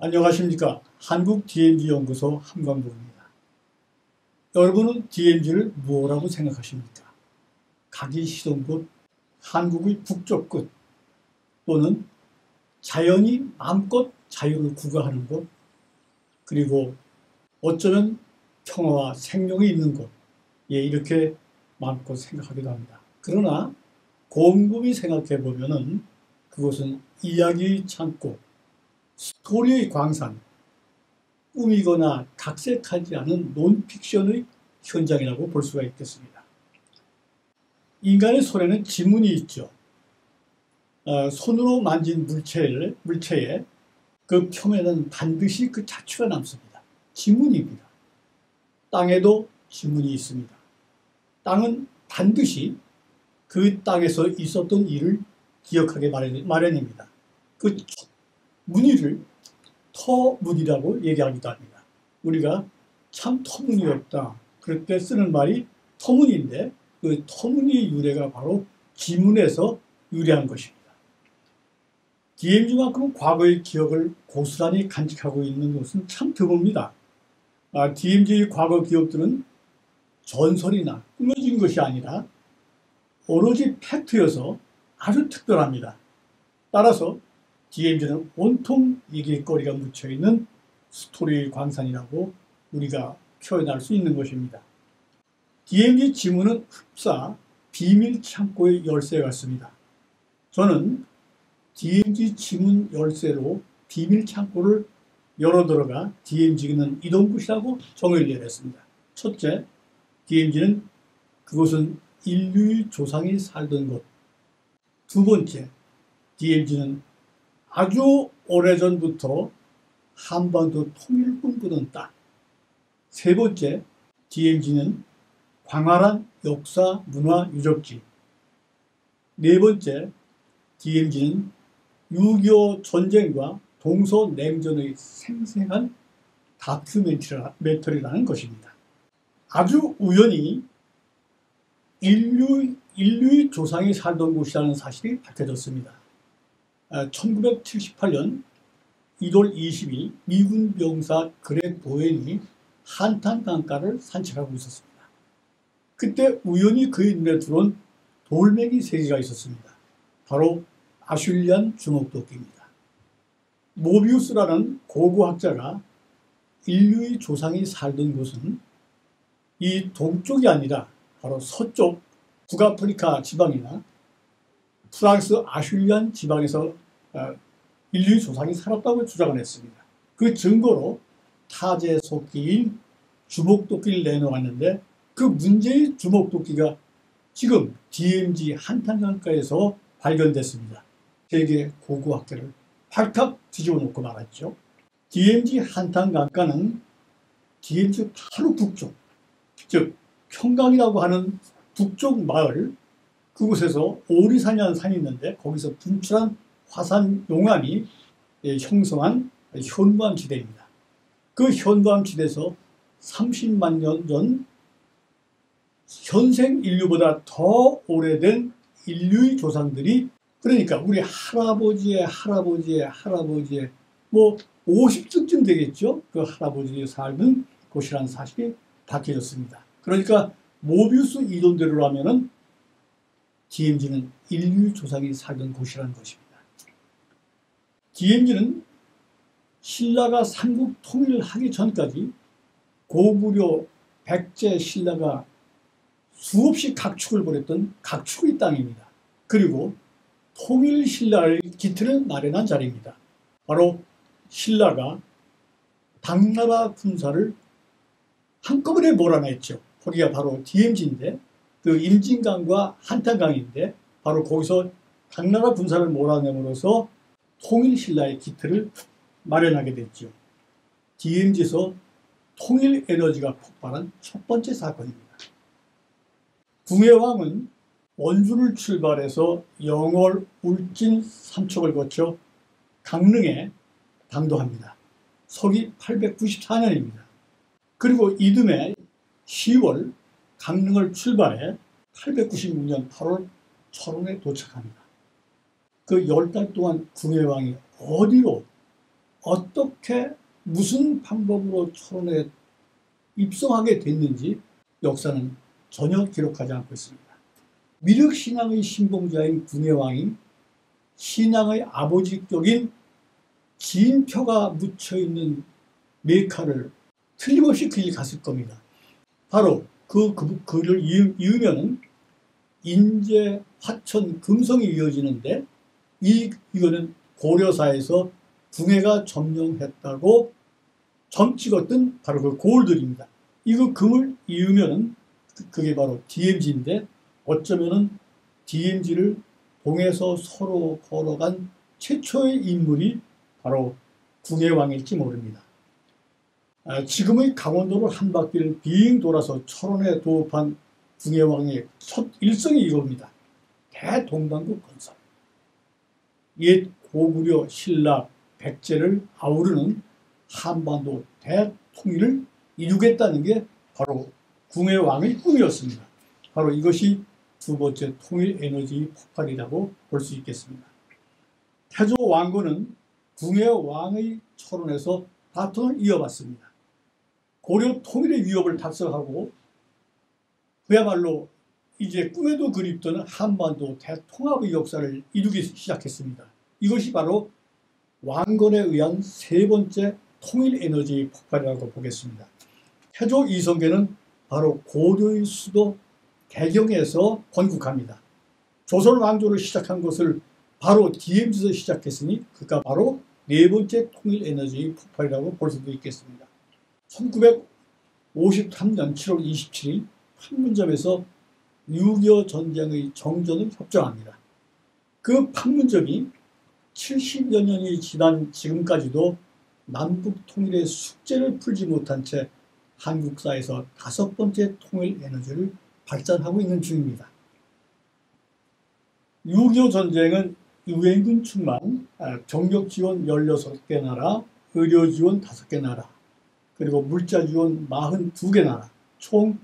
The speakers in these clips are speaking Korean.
안녕하십니까. 한국 DMZ연구소 함광복입니다. 여러분은 DMZ를 무엇라고 생각하십니까? 가기 시던 곳, 한국의 북쪽 끝, 또는 자연이 마음껏 자유를 구가하는 곳, 그리고 어쩌면 평화와 생명이 있는 곳, 이렇게 마음껏 생각하기도 합니다. 그러나 곰곰이 생각해 보면은 그것은 이야기의 창고, 스토리의 광산, 꾸미거나 각색하지 않은 논픽션의 현장이라고 볼 수가 있겠습니다. 인간의 손에는 지문이 있죠. 손으로 만진 물체에 그 표면에는 반드시 그 자취가 남습니다. 지문입니다. 땅에도 지문이 있습니다. 땅은 반드시 그 땅에서 있었던 일을 기억하게 마련입니다. 그 무늬를 터무늬라고 얘기하기도 합니다. 우리가 참 터무니없다 그럴 때 쓰는 말이 터무니인데, 그 터무니의 유래가 바로 지문에서 유래한 것입니다. DMZ만큼 과거의 기억을 고스란히 간직하고 있는 것은 참 드뭅니다. DMZ의 과거 기억들은 전설이나 꾸며진 것이 아니라 오로지 팩트여서 아주 특별합니다. 따라서 DMZ는 온통 얘기거리가 묻혀있는 스토리의 광산이라고 우리가 표현할 수 있는 것입니다. DMZ 지문은 흡사 비밀 창고의 열쇠 같습니다. 저는 DMZ 지문 열쇠로 비밀 창고를 열어 들어가 DMZ는 이동 곳이라고 정의를 내렸습니다. 첫째, DMZ는 그곳은 인류의 조상이 살던 곳. 두 번째, DMZ는 아주 오래전부터 한반도 통일을 꿈꾸던 땅. 세 번째, DMZ는 광활한 역사 문화 유적지. 네 번째, DMZ는 6.25 전쟁과 동서냉전의 생생한 다큐멘터리라는 것입니다. 아주 우연히 인류의 조상이 살던 곳이라는 사실이 밝혀졌습니다. 1978년 1월 20일 미군 병사 그렉 보웬이 한탄 강가를 산책하고 있었습니다. 그때 우연히 그의 눈에 들어온 돌멩이 3개가 있었습니다. 바로 아슐리안 주먹도끼입니다. 모비우스라는 고고학자가 인류의 조상이 살던 곳은 이 동쪽이 아니라 바로 서쪽 북아프리카 지방이나 프랑스 아슐리안 지방에서 인류의 조상이 살았다고 주장을 했습니다. 그 증거로 타제 속기인 주먹도끼를 내놓았는데, 그 문제의 주먹도끼가 지금 DMZ 한탄강가에서 발견됐습니다. 세계 고고학계를 발칵 뒤집어 놓고 말았죠. DMZ 한탄강가는 DMZ 바로 북쪽, 즉 평강이라고 하는 북쪽 마을, 그곳에서 오리산이라는 산이 있는데 거기서 분출한 화산 용암이 형성한 현무암 지대입니다. 그 현무암 지대에서 30만 년 전 현생 인류보다 더 오래된 인류의 조상들이, 그러니까 우리 할아버지의 할아버지의 할아버지의 50층쯤 되겠죠. 그 할아버지의 살던 곳이라는 사실이 밝혀졌습니다. 그러니까 모비우스 이론대로 하면은 DMZ는 인류 조상이 살던 곳이라는 것입니다. DMZ는 신라가 삼국 통일을 하기 전까지 고구려 백제 신라가 수없이 각축을 벌였던 각축의 땅입니다. 그리고 통일 신라의 기틀을 마련한 자리입니다. 바로 신라가 당나라 군사를 한꺼번에 몰아냈죠. 거기가 바로 DMZ인데, 그 임진강과 한탄강인데, 바로 거기서 당나라 군사를 몰아내므로써 통일신라의 기틀을 마련하게 됐죠. DMZ에서 통일 에너지가 폭발한 첫 번째 사건입니다. 궁예왕은 원주를 출발해서 영월, 울진, 삼척을 거쳐 강릉에 당도합니다. 서기 894년입니다. 그리고 이듬해 10월 강릉을 출발해 896년 8월 철원에 도착합니다. 그 10달 동안 궁예왕이 어디로 어떻게 무슨 방법으로 초론에 입성하게 됐는지 역사는 전혀 기록하지 않고 있습니다. 미륵신앙의 신봉자인 궁예왕이 신앙의 아버지격인 지인표가 묻혀있는 메카를 틀림없이 그 길 갔을 겁니다. 바로 그 글을 이으면 인제, 화천, 금성이 이어지는데 이거는 고려사에서 궁예가 점령했다고 점 찍었던 바로 그 고을들입니다. 이거 금을 이으면 그게 바로 DMZ인데 어쩌면은 DMZ를 동에서 서로 걸어간 최초의 인물이 바로 궁예왕일지 모릅니다. 지금의 강원도를 한 바퀴를 빙 돌아서 철원에 도읍한 궁예왕의 첫 일성이 이겁니다. 대동방구 건설. 옛 고구려, 신라, 백제를 아우르는 한반도 대통일을 이루겠다는 게 바로 궁예왕의 꿈이었습니다. 바로 이것이 두 번째 통일에너지 폭발이라고 볼 수 있겠습니다. 태조 왕건은 궁예왕의 철원에서 바톤을 이어받습니다. 고려 통일의 위협을 답설하고 그야말로 이제 꿈에도 그립던 한반도 대통합의 역사를 이루기 시작했습니다. 이것이 바로 왕건에 의한 세 번째 통일에너지 폭발이라고 보겠습니다. 태조 이성계는 바로 고려의 수도 개경에서 건국합니다. 조선 왕조를 시작한 것을 바로 DMZ에서 시작했으니 그가 바로 네 번째 통일에너지 폭발이라고 볼 수도 있겠습니다. 1953년 7월 27일 판문점에서 6.25 전쟁의 정전을 협정합니다. 그 판문점이 70여 년이 지난 지금까지도 남북 통일의 숙제를 풀지 못한 채 한국사에서 다섯 번째 통일에너지를 발전하고 있는 중입니다. 6.25 전쟁은 유엔군 충만, 병력 지원 16개 나라, 의료 지원 5개 나라, 그리고 물자 지원 42개 나라, 총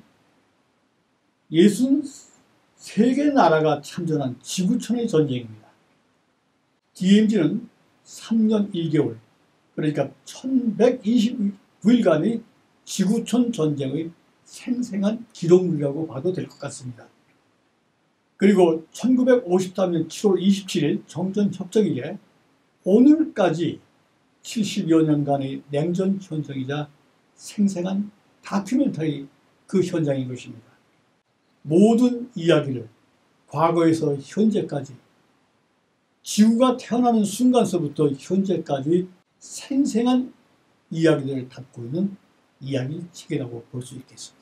63개 나라가 참전한 지구촌의 전쟁입니다. DMZ는 3년 1개월, 그러니까 1129일간의 지구촌 전쟁의 생생한 기록물이라고 봐도 될 것 같습니다. 그리고 1953년 7월 27일 정전협정이래 오늘까지 70여 년간의 냉전 현장이자 생생한 다큐멘터리 그 현장인 것입니다. 모든 이야기를 과거에서 현재까지 지구가 태어나는 순간서부터 현재까지 생생한 이야기들을 담고 있는 이야기책이라고 볼 수 있겠습니다.